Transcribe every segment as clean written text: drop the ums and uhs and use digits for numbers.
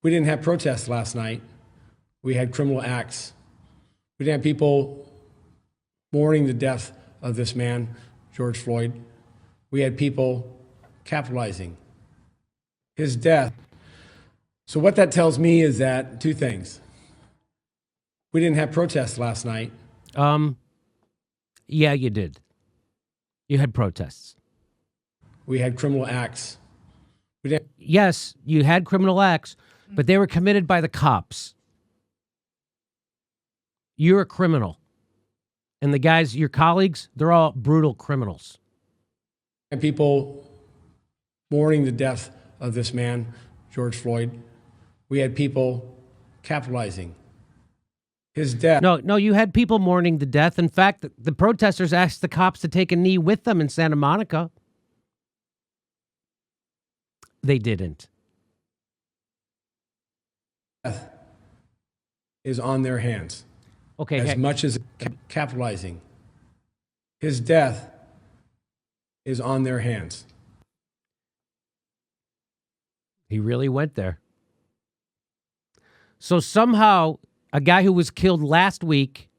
We didn't have protests last night. We had criminal acts. We didn't have people mourning the death of this man, George Floyd. We had people capitalizing his death. So what that tells me is that two things. We didn't have protests last night. Yeah, you did. You had protests. We had criminal acts. Yes, you had criminal acts, but they were committed by the cops. You're a criminal. And the guys, your colleagues, they're all brutal criminals. And people mourning the death of this man, George Floyd. We had people capitalizing his death. No, you had people mourning the death. In fact, the protesters asked the cops to take a knee with them in Santa Monica. They didn't. Death is on their hands. Okay. As much as capitalizing. His death is on their hands. He really went there. So somehow, a guy who was killed last week,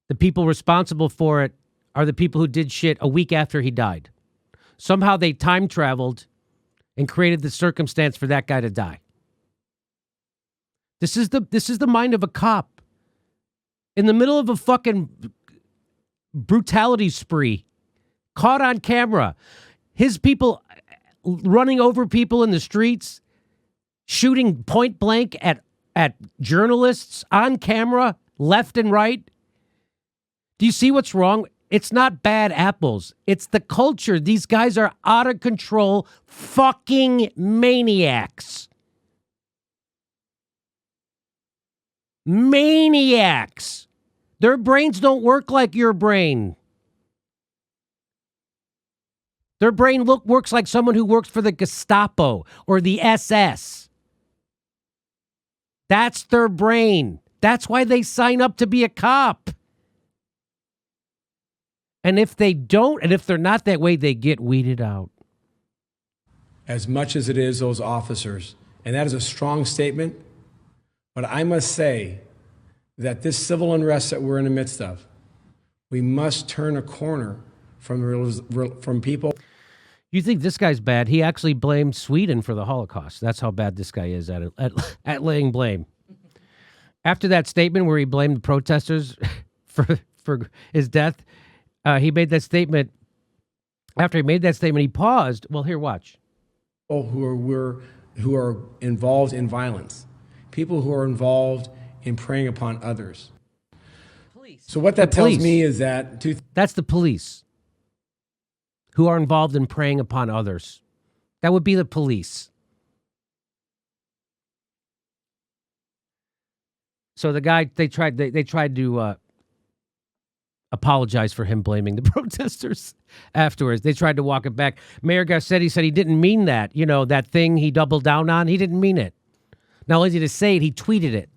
the people responsible for it are the people who did shit a week after he died. Somehow they time traveled and created the circumstance for that guy to die. This is the mind of a cop in the middle of a fucking brutality spree, caught on camera. His people running over people in the streets, shooting point blank at journalists on camera, left and right. Do you see what's wrong? It's not bad apples. It's the culture. These guys are out of control fucking maniacs. Maniacs. Their brains don't work like your brain. Their brain works like someone who works for the Gestapo or the SS. That's their brain. That's why they sign up to be a cop. And if they don't, and if they're not that way, they get weeded out. As much as it is those officers. And that is a strong statement. But I must say that this civil unrest that we're in the midst of, we must turn a corner from people. You think this guy's bad? He actually blamed Sweden for the Holocaust. That's how bad this guy is at laying blame. After that statement where he blamed the protesters for his death, he made that statement. After he made that statement, he paused. Well, here, watch. Who are involved in violence, people who are involved in preying upon others. Police. So what that tells me is that that's the police who are involved in preying upon others. That would be the police. So the guy, they tried to apologize for him blaming the protesters afterwards. They tried to walk it back. Mayor Garcetti said he didn't mean that. You know, that thing he doubled down on, he didn't mean it. Not only did he say it, he tweeted it.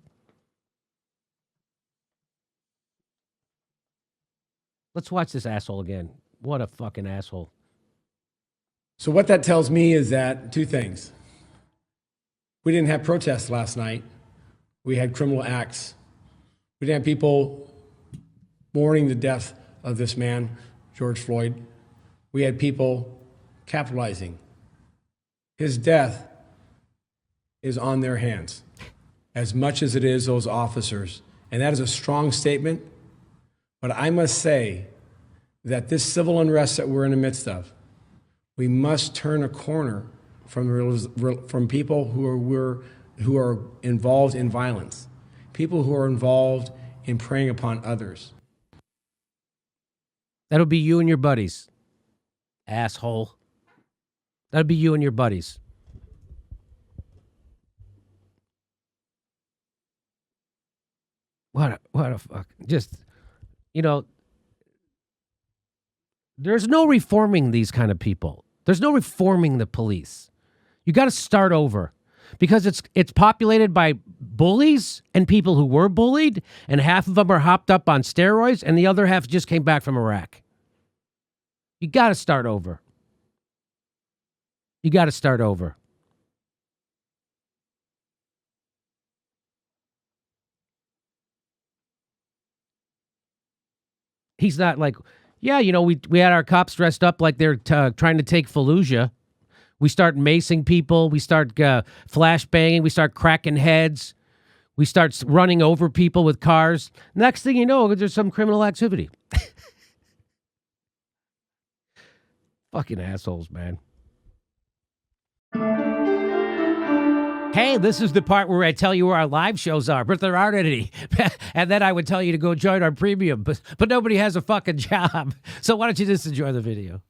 Let's watch this asshole again. What a fucking asshole. So what that tells me is that two things. We didn't have protests last night. We had criminal acts. We didn't have people mourning the death of this man, George Floyd. We had people capitalizing. His death is on their hands, as much as it is those officers. And that is a strong statement. But I must say that this civil unrest that we're in the midst of, we must turn a corner from people who are involved in violence, people who are involved in preying upon others. That'll be you and your buddies, asshole. That'll be you and your buddies. What a fuck. Just, you know, there's no reforming these kind of people. There's no reforming the police. You got to start over because it's populated by bullies and people who were bullied, and half of them are hopped up on steroids, and the other half just came back from Iraq. You got to start over. You got to start over. He's not like, yeah, you know, we had our cops dressed up like they're trying to take Fallujah. We start macing people. We start flashbanging. We start cracking heads. We start running over people with cars. Next thing you know, there's some criminal activity. Fucking assholes, man. Hey, this is the part where I tell you where our live shows are, but there aren't any. And then I would tell you to go join our premium, but nobody has a fucking job. So why don't you just enjoy the video?